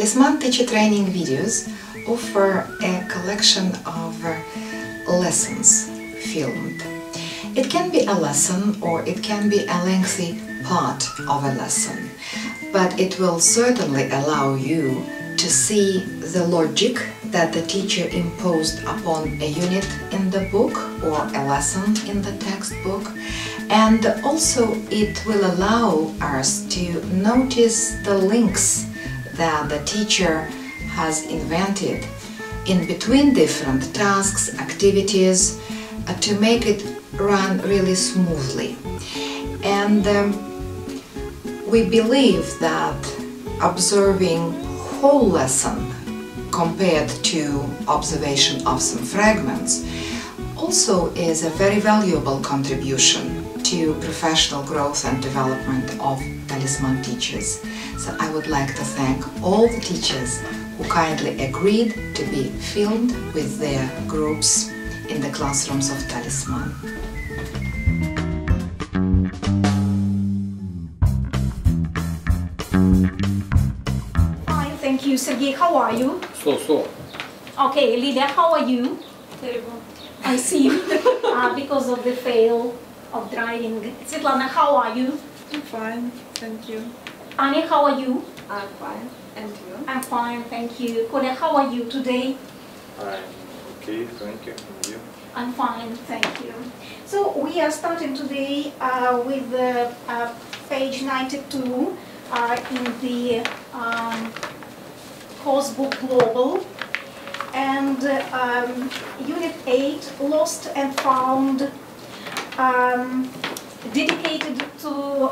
Talisman teacher training videos offer a collection of lessons filmed. It can be a lesson or it can be a lengthy part of a lesson, but it will certainly allow you to see the logic that the teacher imposed upon a unit in the book or a lesson in the textbook, and also it will allow us to notice the links that the teacher has invented in between different tasks, activities, to make it run really smoothly. And we believe that observing whole lesson compared to observation of some fragments also is a very valuable contribution to professional growth and development of Talisman teachers. So I would like to thank all the teachers who kindly agreed to be filmed with their groups in the classrooms of Talisman. Fine, thank you. Sergey, how are you? So. Okay, Lilia, how are you? Terrible. I see. Because of the fail of driving. Svetlana, how are you? I'm fine, thank you. Anya, how are you? I'm fine, and you? I'm fine, thank you. Kolya, how are you today? I'm okay, thank you. And you? I'm fine, thank you. So we are starting today with page 92 in the course book Global, and Unit 8, Lost and Found, dedicated to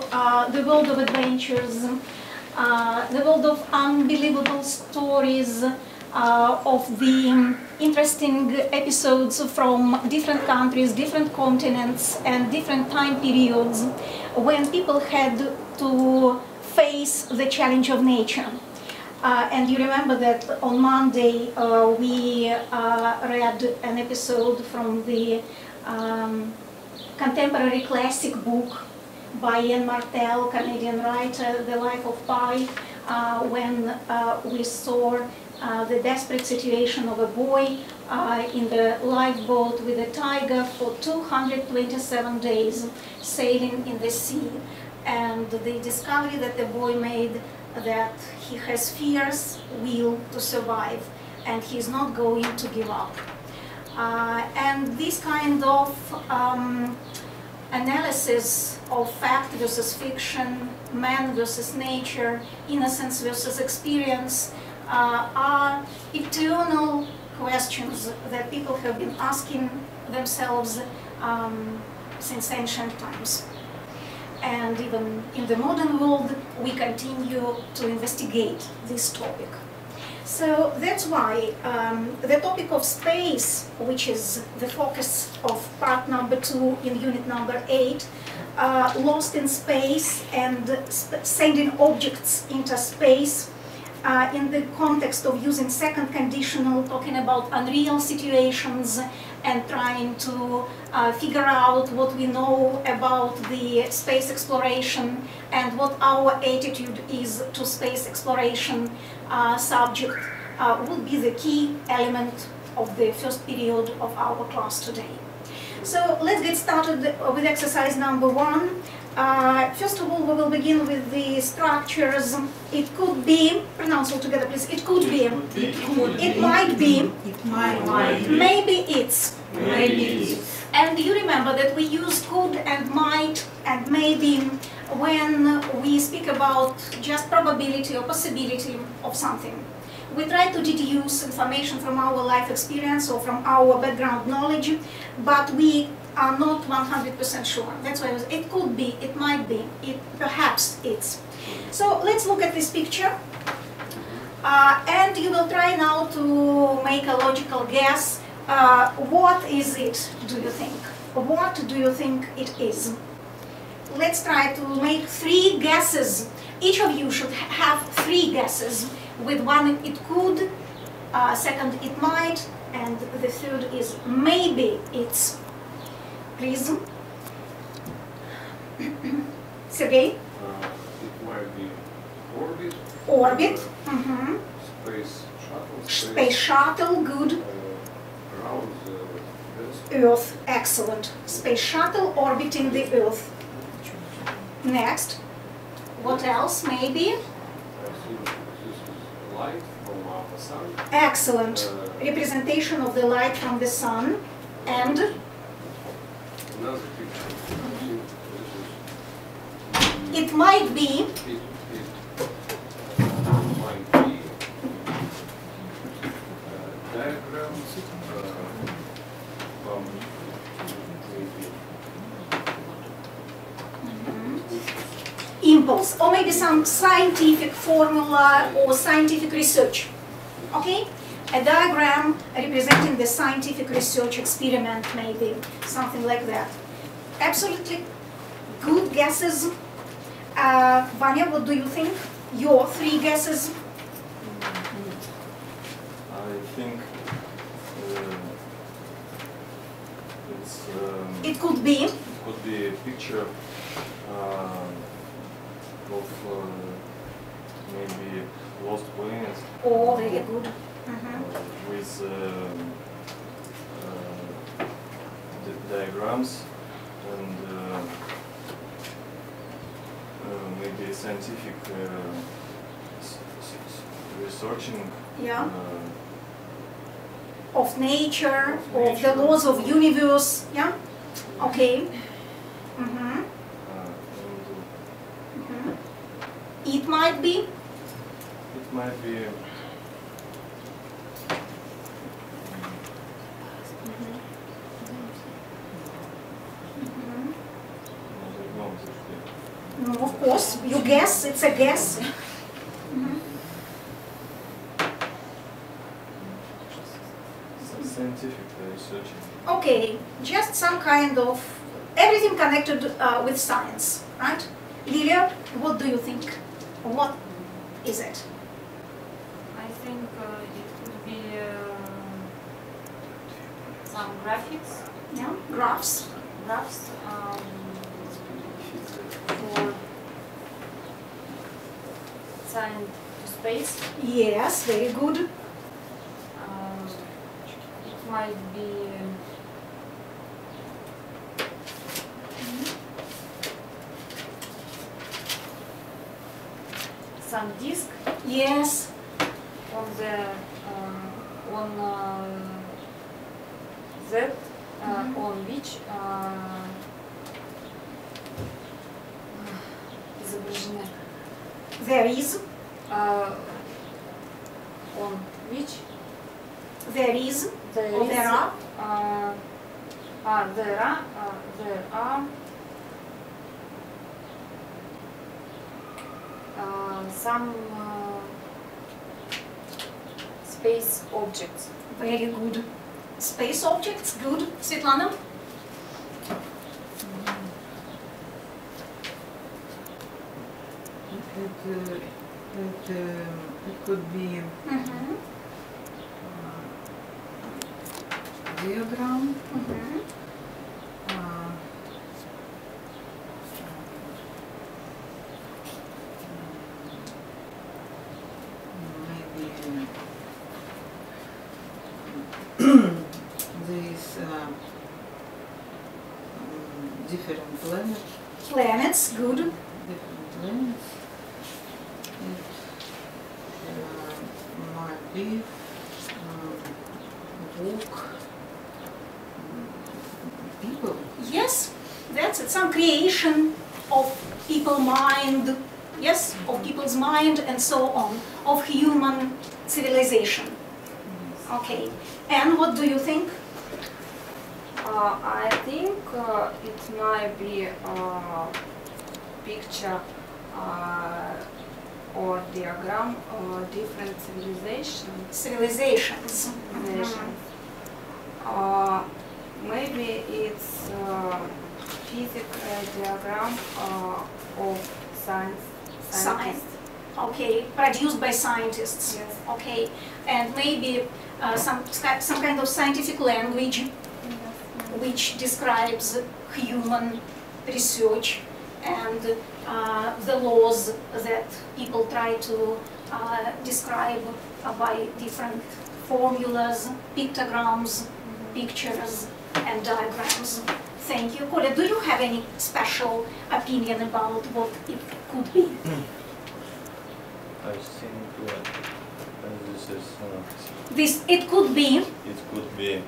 the world of adventures, the world of unbelievable stories, of the interesting episodes from different countries, different continents, and different time periods when people had to face the challenge of nature. And you remember that on Monday we read an episode from the contemporary classic book by Ian Martel, Canadian writer, The Life of Pi, when we saw the desperate situation of a boy in the lifeboat with a tiger for 227 days sailing in the sea, and the discovery that the boy made that he has fierce will to survive and he's not going to give up. And this kind of analysis of fact versus fiction, man versus nature, innocence versus experience are eternal questions that people have been asking themselves since ancient times. And even in the modern world, we continue to investigate this topic. So that's why the topic of space, which is the focus of part number 2 in unit number 8, lost in space and sending objects into space, in the context of using second conditional, talking about unreal situations and trying to figure out what we know about the space exploration and what our attitude is to space exploration subject would be the key element of the first period of our class today. So let's get started with exercise number 1. First of all, we will begin with the structures. It could be, pronounce all together please, it could be, it might be, maybe it's, and you remember that we use could and might and maybe when we speak about just probability or possibility of something. We try to deduce information from our life experience or from our background knowledge, but we are not 100% sure. That's why it could be, it might be, it perhaps it's. So let's look at this picture, and you will try now to make a logical guess. What is it, do you think? What do you think it is? Let's try to make 3 guesses. Each of you should have 3 guesses. With one, it could, second, it might, and the third is maybe it's. Please. Sergey? It might be orbit. Orbit. Space shuttle, good. Around the Earth, excellent. Space shuttle orbiting the Earth. Next, what else maybe? I think this is light from the sun. Excellent. Representation of the light from the sun. And Another picture. I think this is it might be, might be diagrams from maybe impulse, or maybe some scientific formula or scientific research. Okay? A diagram representing the scientific research experiment, maybe something like that. Absolutely good guesses. Vanya, what do you think? Your 3 guesses? I think it's It could be. could be a picture of maybe lost planets Oh, very good. with diagrams and maybe scientific researching. Yeah. Of nature, of the laws of universe. Yeah. Okay. And It might be. it might be I don't know exactly. No, of course, you guess. It's a guess. Scientific researching. Okay, just some kind of everything connected with science, right? Lilia, what do you think? What is it? I think it could be some graphics, Yeah, graphs. graphs for science to space. Yes, very good. It might be some disk Yes, on the that on which изображены there is. on which There is. there Or is there are. there are some space objects. Very good. Space objects, good. Svetlana? It could be diagram. Maybe these different planets. Planets, good. Different planets. It might be book. People. Yes, that's it. Some creation of people mind, yes, of people's mind and so on, of human civilization. Okay, and what do you think? I think it might be a picture or diagram of different civilizations. Civilizations. Maybe it's physical diagram of Science. scientists. Okay, produced by scientists. Yes. Okay, and maybe some kind of scientific language which describes human research and the laws that people try to describe by different formulas, pictograms, pictures, and diagrams. Thank you. Kolya, do you have any special opinion about what it could be? I think this is. It could be. It could be.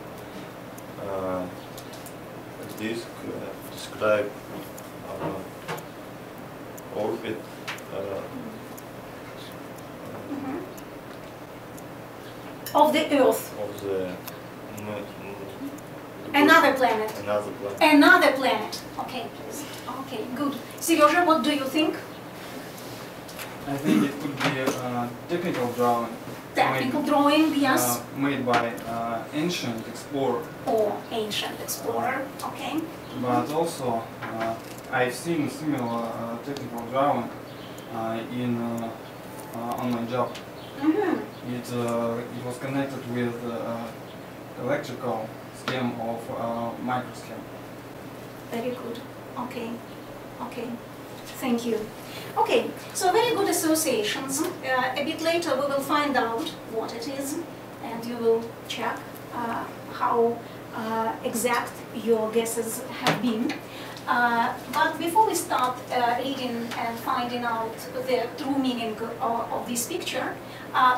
This describe orbit. Of the Earth. Of the Another planet. Another planet. Another planet. Okay, please. Okay, good. Seryoja, what do you think? I think it could be a technical drawing. Technical drawing, yes. Made by ancient explorer. Or ancient explorer. Okay. But also, I've seen similar technical drawing on my job. It was connected with electrical scheme of microscheme. Very good. Okay. Okay. Thank you. Okay, so very good associations. A bit later we will find out what it is, and you will check how exact your guesses have been. But before we start reading and finding out the true meaning of this picture,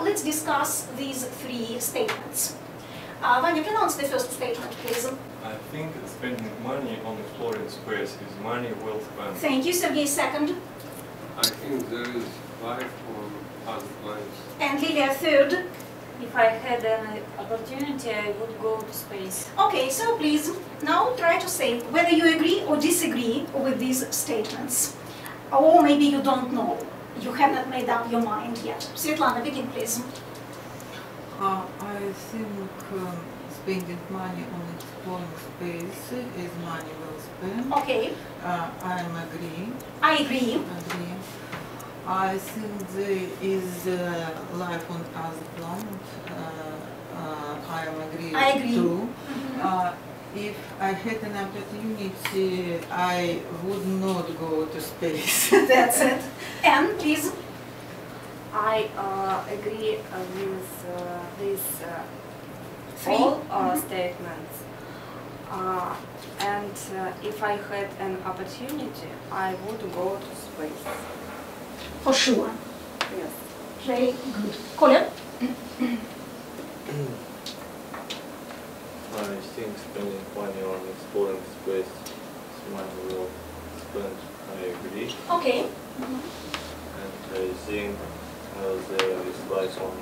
let's discuss these three statements. Vanya, pronounce the first statement, please. I think spending money on exploring space is money well spent. Thank you. Sergey, second. I think there is life on other planets. And Lilia, third. If I had an opportunity, I would go to space. Okay, so please, now try to say whether you agree or disagree with these statements. Or maybe you don't know. You have not made up your mind yet. Svetlana, begin, please. I think spending money on exploring space is money well spent. Okay. I am agree. I agree. Agree. I think there is life on other planets. I am agree. I agree. Too. If I had an opportunity, I would not go to space. That's it. And please. I agree with these all statements. And if I had an opportunity, I would go to space. For sure. Yes. Very good. Kolya? I think spending money on exploring space is money well spent. I agree. Okay. And I think there is life on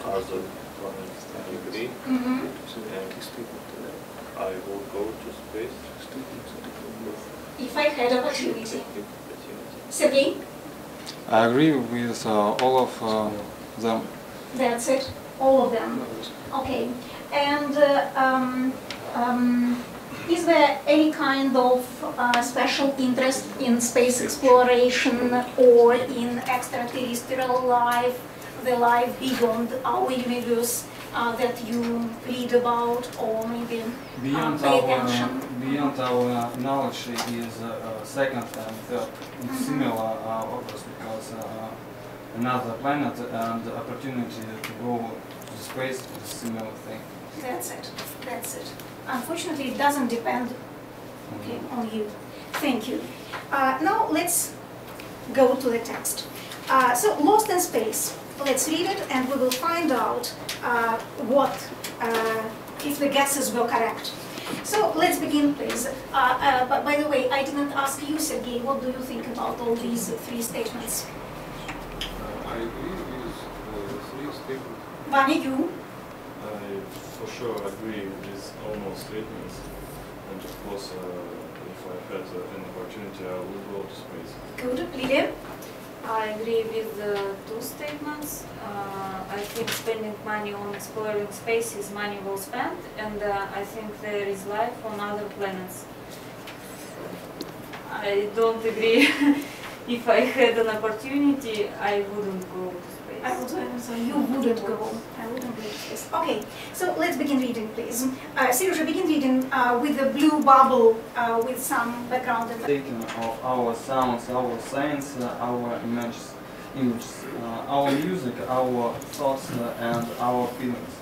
other planets. I agree. And I will go to space. If I had opportunity. Sergey? I agree with all of them. That's it. All of them. Okay. And is there any kind of special interest in space exploration or in extraterrestrial life, the life beyond our universe that you read about or maybe pay attention? Beyond our knowledge is second and third. It's similar, obviously, because another planet and the opportunity to go to space is a similar thing. That's it. That's it. Unfortunately, it doesn't depend on you. Thank you. Now let's go to the text. So, Lost in Space. Let's read it and we will find out if the guesses were correct. So, let's begin, please. But by the way, I didn't ask you, Sergey, what do you think about all these three statements? I agree with the three statements. Vanya, you? I for sure agree with almost statements. And of course, if I had an opportunity, I would go to space. Good. Lilia? I agree with the two statements. I think spending money on exploring space is money well spent, and I think there is life on other planets. I don't agree. If I had an opportunity, I wouldn't go to space. So you wouldn't go. I wouldn't go to space. Okay, so let's begin reading, please. Seryoja, begin reading with the blue bubble with some background. Taking of our sounds, our science, our images, our music, our thoughts, and our feelings.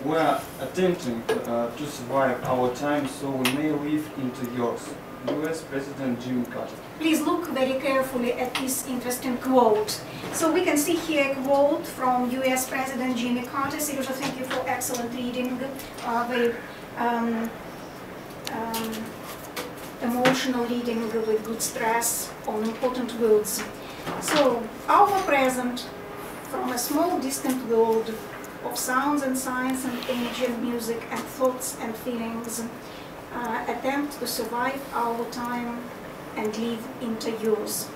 We are attempting to survive our time, so we may live into yours. U.S. President Jimmy Carter. Please look very carefully at this interesting quote. So we can see here a quote from U.S. President Jimmy Carter. Seriously, thank you for excellent reading, very emotional reading with good stress on important words. So, our present from a small distant world of sounds and signs and image and music and thoughts and feelings attempt to survive our time and live into yours.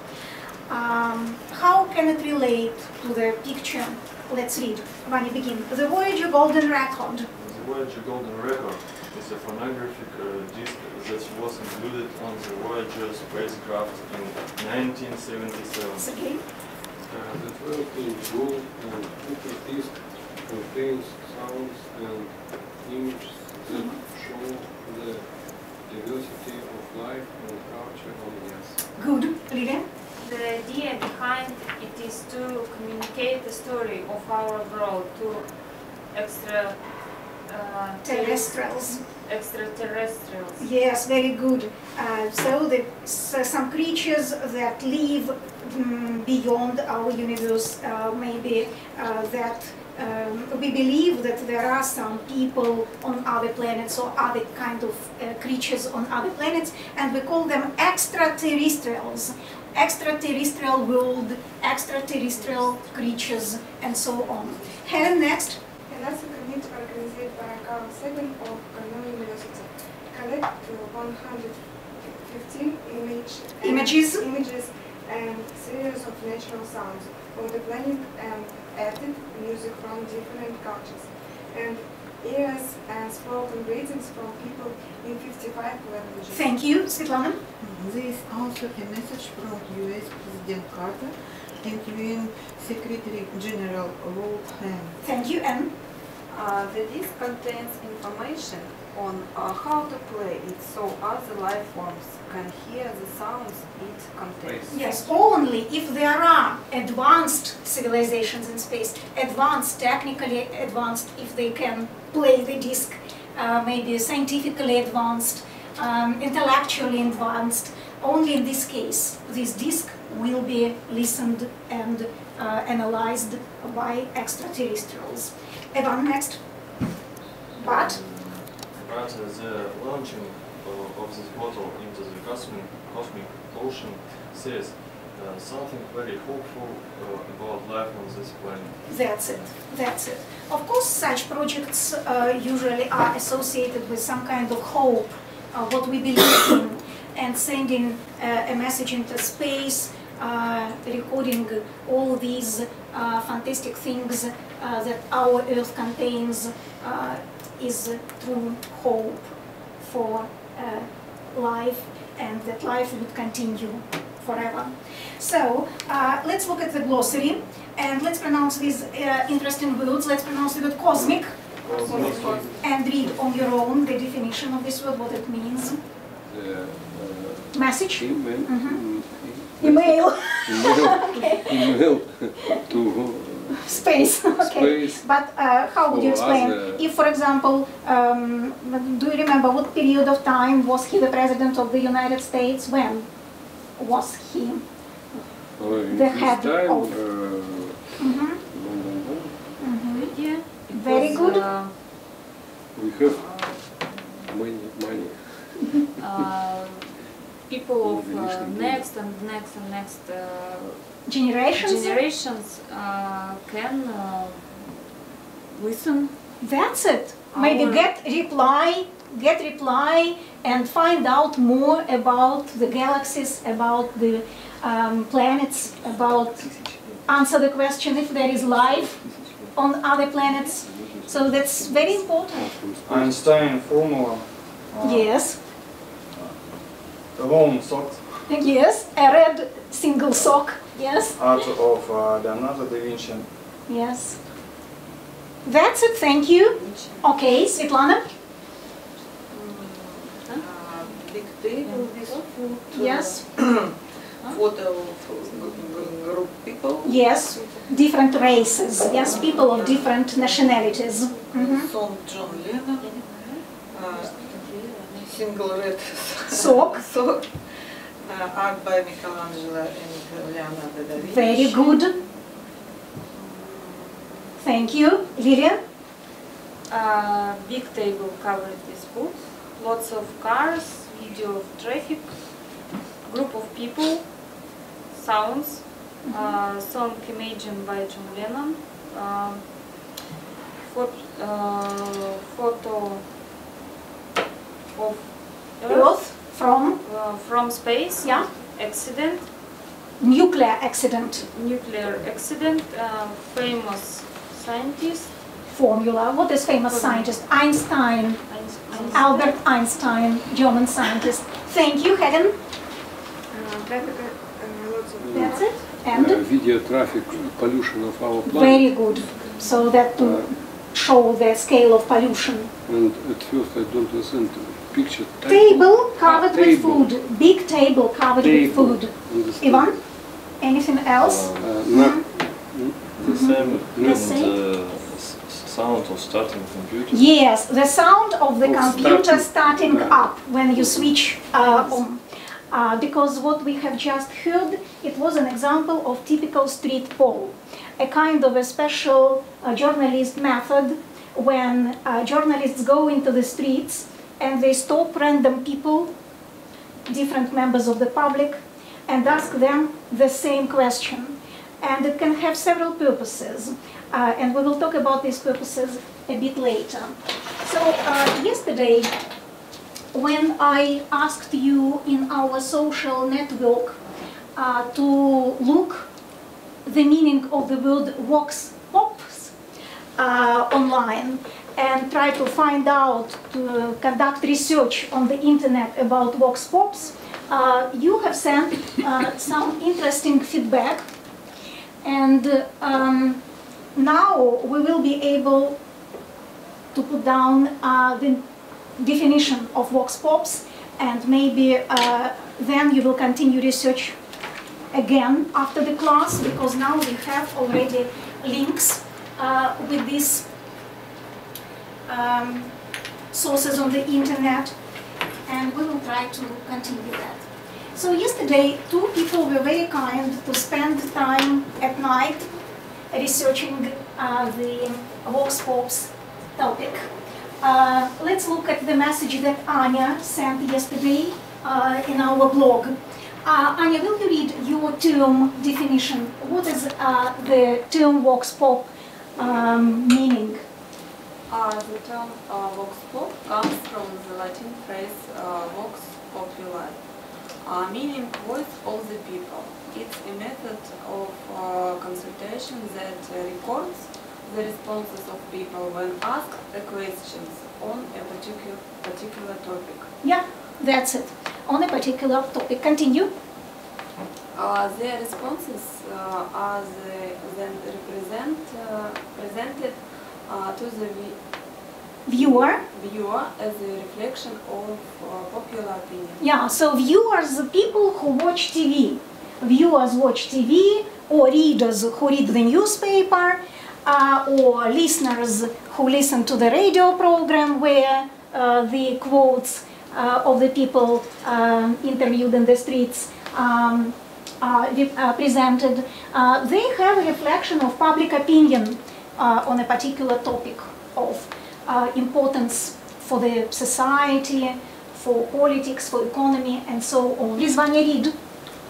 How can it relate to the picture? Let's read. Vanya, begin. The Voyager Golden Record. The Voyager Golden Record is a phonographic disc that was included on the Voyager spacecraft in 1977. Sergei? The 12-inch gold and super disc contains sounds and images that show the diversity of life and culture on Mars. Good. Lydia? The idea behind it is to communicate the story of our world to Terrestrials. extraterrestrials. Yes, very good. So some creatures that live beyond our universe, maybe that we believe that there are some people on other planets or other kind of creatures on other planets, and we call them extraterrestrials. Extraterrestrial world, extraterrestrial creatures, and so on. Helen, next. That's a committee organized by Carl Sagan of Cornell University. Collect 115 images and series of natural sounds of the planet and added music from different cultures and eras and spoken greetings from people in 55 languages. Thank you, Svetlana. There is also a message from U.S. President Carter, including Secretary General Wolfgang. Thank you, Anne. The disc contains information on how to play it so other life forms can hear the sounds it contains. Yes, only if there are advanced civilizations in space, advanced, technically advanced, if they can play the disc, maybe scientifically advanced, intellectually advanced, only in this case, this disc will be listened and analyzed by extraterrestrials. Evan, next. But the launching of this bottle into the cosmic ocean says something very hopeful about life on this planet. that's it, that's it. Of course, such projects usually are associated with some kind of hope, what we believe in, and sending a message into space, recording all these fantastic things that our Earth contains is true hope for life, and that life would continue forever. So let's look at the glossary and let's pronounce these interesting words. Let's pronounce the word cosmic and read on your own the definition of this word, what it means. Message? Email. Okay. Email to Space. Okay. space. But how would you explain? If, for example, do you remember what period of time was he the President of the United States? When was he the head time, of? Yeah. Very good. we have money. People of next and next generations can listen. That's it. Maybe get reply and find out more about the galaxies, about the planets, answer the question if there is life on other planets. So that's very important. Einstein formula. Yes. Lone socks. Yes. A red single sock. Yes. Art of Leonardo da Vinci. Yes. That's it. Thank you. Okay, Svetlana. Big table with food. Yes. photo of group people. Yes, different races. Yes, people of different nationalities. Song John Lennon. Single red Sock. sock. Art by Michelangelo and Leonardo da Vinci. Very good. Thank you, Lilia. Big table covered with food. Lots of cars, video of traffic, group of people, sounds, song Imagine by John Lennon, photo of Earth from space, Yeah. accident, Nuclear accident. Famous scientist, Formula. What is famous scientist? Einstein. Albert Einstein, German scientist. Thank you, Helen. That's it. And Video traffic pollution of our planet. very good. So that to show the scale of pollution. And at first I don't understand. Picture Table covered with table. food. Big table covered with food. Understand. Ivan, anything else? The same The same? sound of starting computer. Yes, the sound of the Of computer starting. starting up when you switch on. Because what we have just heard, it was an example of typical street poll, a kind of a special journalist method when journalists go into the streets and they stop random people, different members of the public, and ask them the same question. And it can have several purposes, and we will talk about these purposes a bit later. So yesterday, when I asked you in our social network to look the meaning of the word vox pops online and try to find out, to conduct research on the internet about vox pops, you have sent some interesting feedback. And now we will be able to put down the definition of vox pops, and maybe then you will continue research again after the class, because now we have already links with these sources on the internet, and we will try to continue that. So yesterday, two people were very kind to spend time at night researching the vox pops topic. Let's look at the message that Anya sent yesterday in our blog. Anya, will you read your term definition? What is the term vox pop meaning? The term vox pop comes from the Latin phrase vox populi, meaning voice of the people. It's a method of consultation that records the responses of people when asked questions on a particular topic. Yeah, that's it. On a particular topic. Continue. Their responses are then presented to the Viewer. viewer as a reflection of popular opinion. Yeah, so viewers, the people who watch TV. Viewers watch TV, or readers who read the newspaper, or listeners who listen to the radio program where the quotes of the people interviewed in the streets are presented. They have a reflection of public opinion on a particular topic of importance for the society, for politics, for economy, and so on. Please, Vanya, read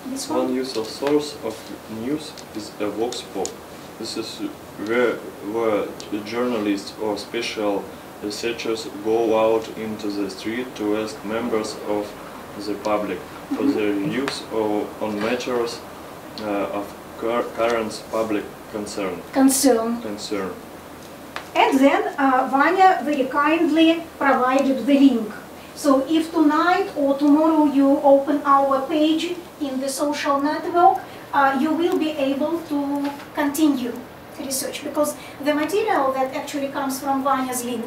this one. One usual source of news is a vox pop. This is where the journalists or special researchers go out into the street to ask members of the public for their views on matters of current public concern. And then Vanya very kindly provided the link. So if tonight or tomorrow you open our page in the social network, you will be able to continue research, because the material that actually comes from Vanya's link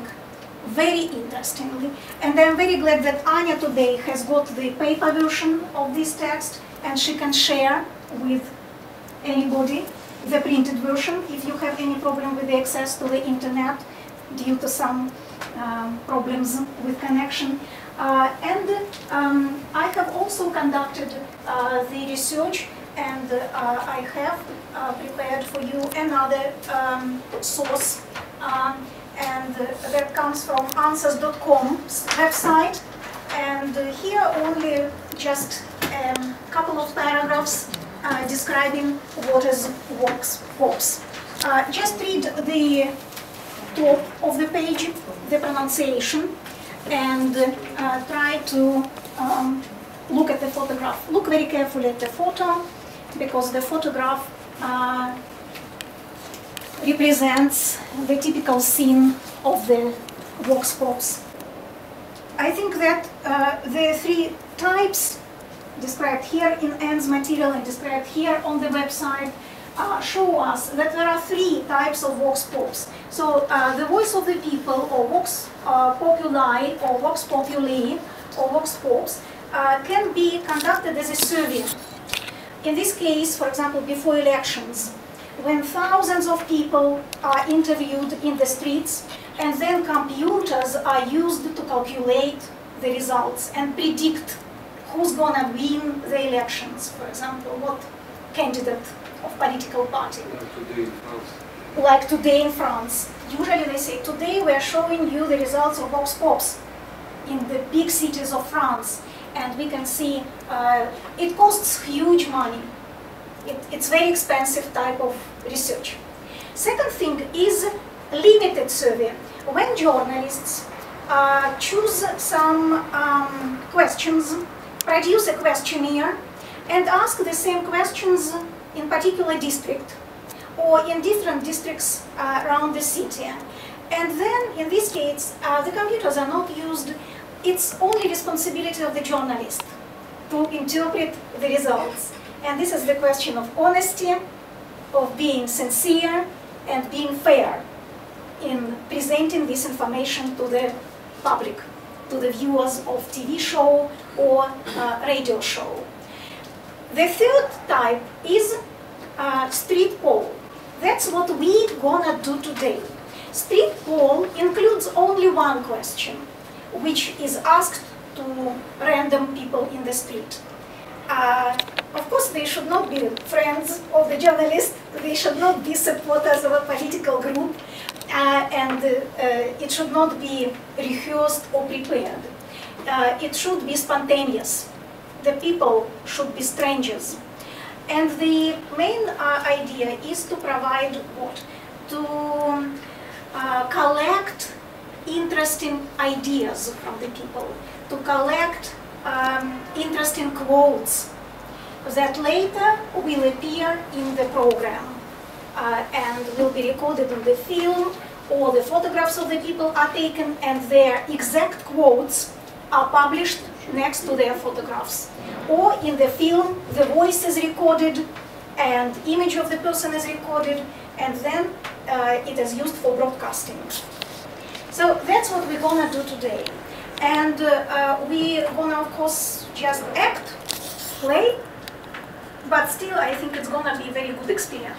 very interestingly. And I'm very glad that Anya today has got the paper version of this text, and she can share with anybody the printed version if you have any problem with the access to the internet due to some problems with connection. I have also conducted the research, and I have prepared for you another source, and that comes from answers.com's website. And here only just a couple of paragraphs describing what is vox pops. Just read the top of the page, the pronunciation, and try to look at the photograph. Look very carefully at the photo, because the photograph represents the typical scene of the vox pops. I think that the three types described here in Anne's material and described here on the website show us that there are three types of vox pops. So the voice of the people, or vox populi, or vox populi, or vox pops, can be conducted as a survey. In this case, for example, before elections, when thousands of people are interviewed in the streets, and then computers are used to calculate the results and predict who's gonna win the elections. For example, what candidate of political party. Like today in France. Usually they say, today we are showing you the results of vox pops in the big cities of France. And we can see it costs huge money. It's very expensive type of research. Second thing is limited survey. When journalists choose some questions, produce a questionnaire, and ask the same questions in particular district or in different districts around the city. And then, in this case, the computers are not used. It's only responsibility of the journalist to interpret the results. And this is the question of honesty, of being sincere, and being fair in presenting this information to the public, to the viewers of TV show or radio show. The third type is street poll. That's what we're gonna do today. Street poll includes only one question, which is asked to random people in the street. Of course, they should not be friends of the journalist, they should not be supporters of a political group, and it should not be rehearsed or prepared. It should be spontaneous. The people should be strangers. And the main idea is to provide what? To collect interesting ideas from the people, to collect interesting quotes that later will appear in the program and will be recorded in the film, or the photographs of the people are taken and their exact quotes are published next to their photographs. Or in the film, the voice is recorded and image of the person is recorded, and then it is used for broadcasting. So that's what we're gonna do today. And we're gonna, of course, just act, play, but still I think it's gonna be a very good experience.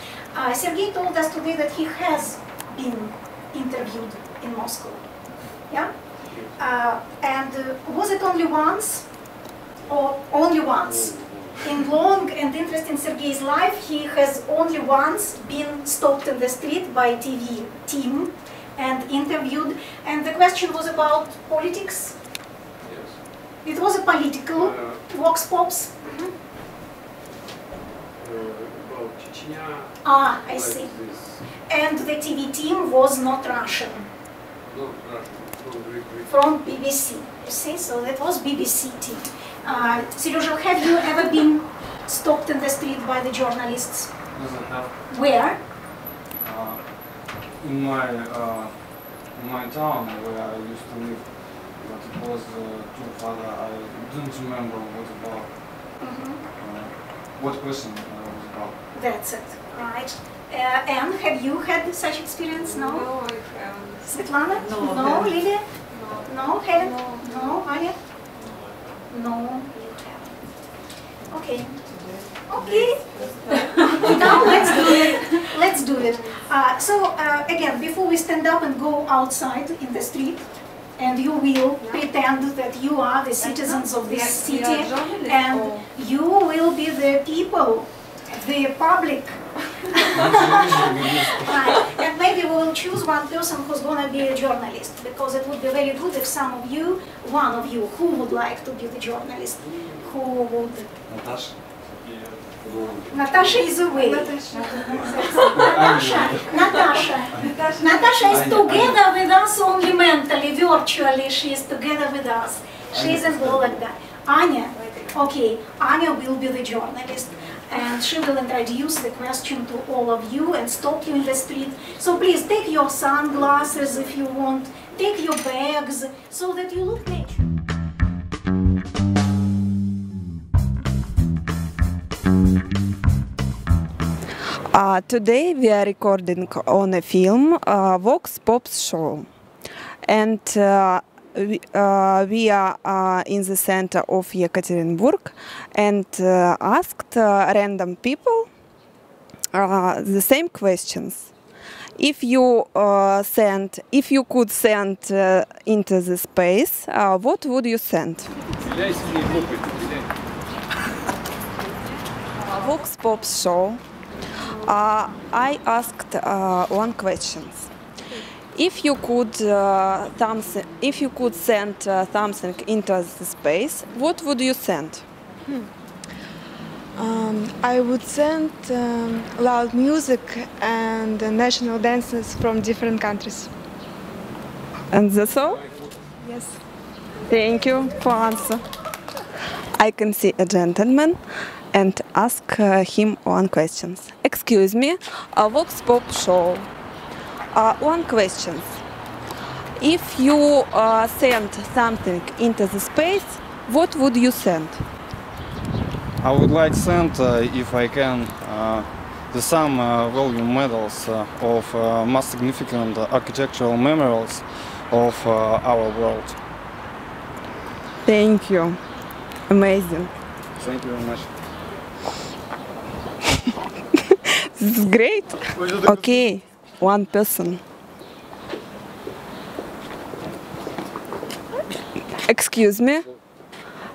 Sergei told us today that he has been interviewed in Moscow. Yeah? And was it only once? Or only once? In long and interesting Sergei's life, he has only once been stopped in the street by TV team and interviewed. And the question was about politics. Yes. It was a political vox pops. About Chechnya. Ah, I see. And the TV team was not Russian. Not Russian, from Greek. From BBC. You see, so that was BBC team. Sergio, have you ever been stopped in the street by the journalists? Yes, I have. Where? In my town where I used to live, but it was too far. I don't remember what about. What question was about. That's it, right? Anne, have you had such experience? No? No, I haven't. Svetlana? No. No, Lydia? No, haven't? No, Anya? No, you haven't. Okay. Okay. Now let's do it. Let's do it. Again, before we stand up and go outside in the street, and you will pretend that you are the citizens of this city, and you will be the people, the public. Right. And maybe we will choose one person who's going to be a journalist, because it would be very good if some of you, one of you, who would like to be the journalist, who would... Natasha. Natasha is away. Natasha is together with us only mentally, virtually she is together with us. She is in Vologda. Anya, okay, Anya will be the journalist. And she will introduce the question to all of you and stop you in the street. So please take your sunglasses if you want, take your bags, so that you look natural. Today we are recording on a film, Vox Pops show, and we are in the center of Yekaterinburg and asked random people the same questions. If you could send into the space, what would you send? Vox Pops show. I asked one question. If you could send something into the space, what would you send? I would send loud music and national dances from different countries. And that's all? Yes. Thank you for answer. I can see a gentleman and ask him one question. Excuse me, a Vox Pop show. One question. If you send something into the space, what would you send? I would like to send, if I can, some value medals of most significant architectural memorials of our world. Thank you. Amazing. Thank you very much. This is great. Okay, one person. Excuse me.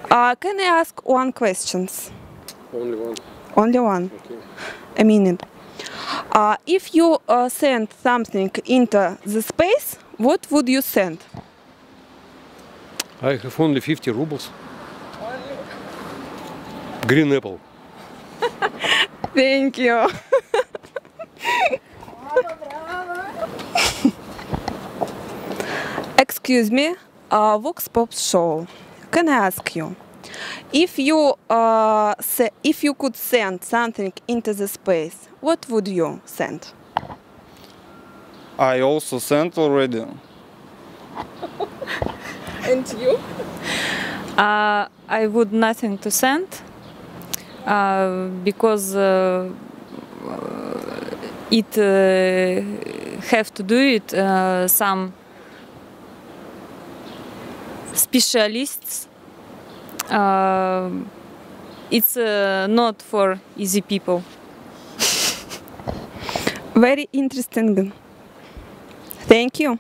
Can I ask one question? Only one. Only one. Okay. A minute. If you send something into the space, what would you send? I have only 50 rubles. Green apple. Thank you. Excuse me, Vox Pop show. Can I ask you, if you could send something into the space, what would you send? I also sent already. And you? I would nothing to send because it have to do it some specialists. It's not for easy people. Very interesting. Thank you.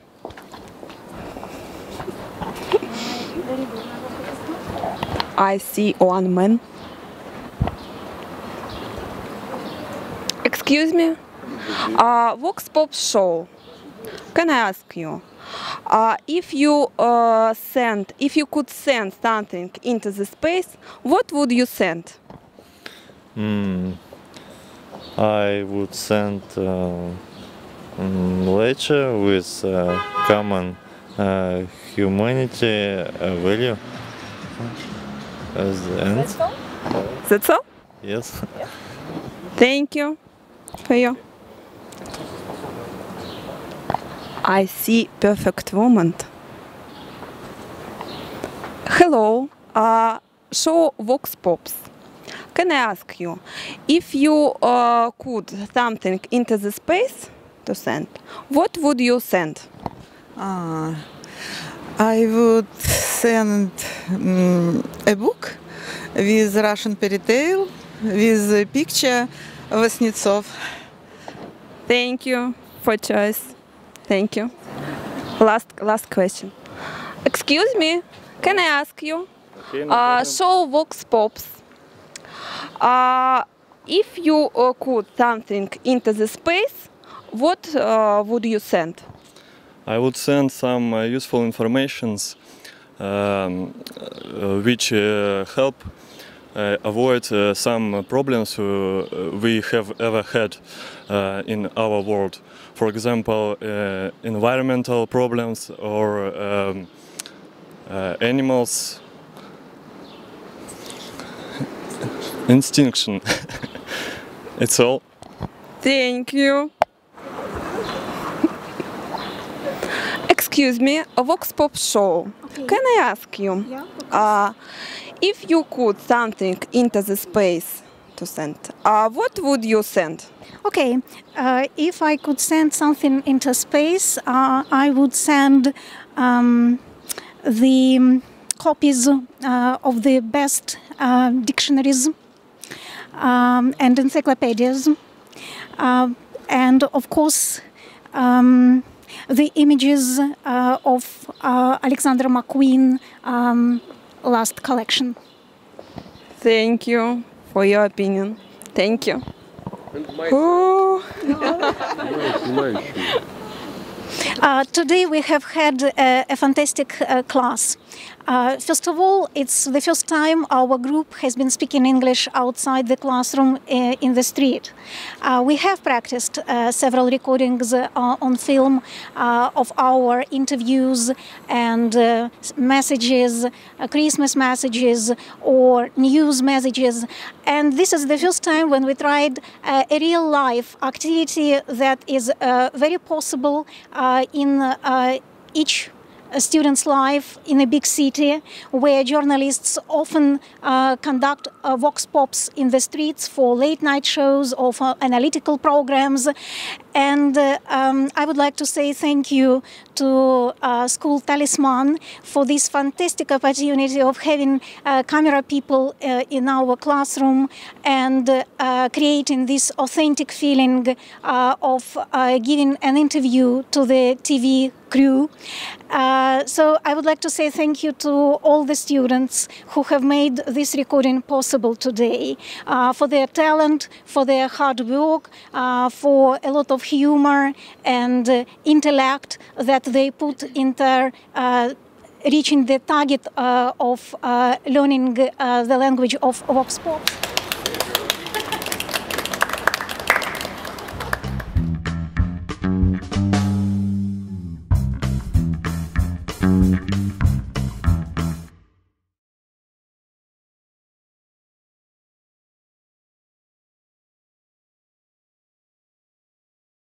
I see one man. Excuse me. Vox Pop show. Can I ask you, if you could send something into the space, what would you send? I would send lecture with common humanity value. That's all? That's all? Yes. Thank you for you. I see perfect woman. Hello, show Vox Pops. Can I ask you, if you could something into the space to send, what would you send? I would send a book with Russian fairy tale, with a picture Vasnetsov. Thank you for choice. Thank you. Last question. Excuse me, can I ask you? Show Vox Pops. If you could something into the space, what would you send? I would send some useful informations which help avoid some problems we have ever had in our world. For example, environmental problems or animals extinction. It's all. Thank you. Excuse me, a Vox Pop show. Okay. Can I ask you, if you could something into the space to send, what would you send? Okay, if I could send something into space, I would send the copies of the best dictionaries and encyclopedias, and of course the images of Alexander McQueen last collection. Thank you for your opinion. Thank you. Today we have had a fantastic class. First of all, it's the first time our group has been speaking English outside the classroom in the street. We have practiced several recordings on film of our interviews and messages, Christmas messages or news messages. And this is the first time when we tried a real life activity that is very possible in each student's life in a big city, where journalists often conduct vox pops in the streets for late night shows or for analytical programs. And I would like to say thank you to School Talisman for this fantastic opportunity of having camera people in our classroom and creating this authentic feeling of giving an interview to the TV crew. So I would like to say thank you to all the students who have made this recording possible today, for their talent, for their hard work, for a lot of humor and intellect that they put into reaching the target of learning the language of vox pop. Thank you.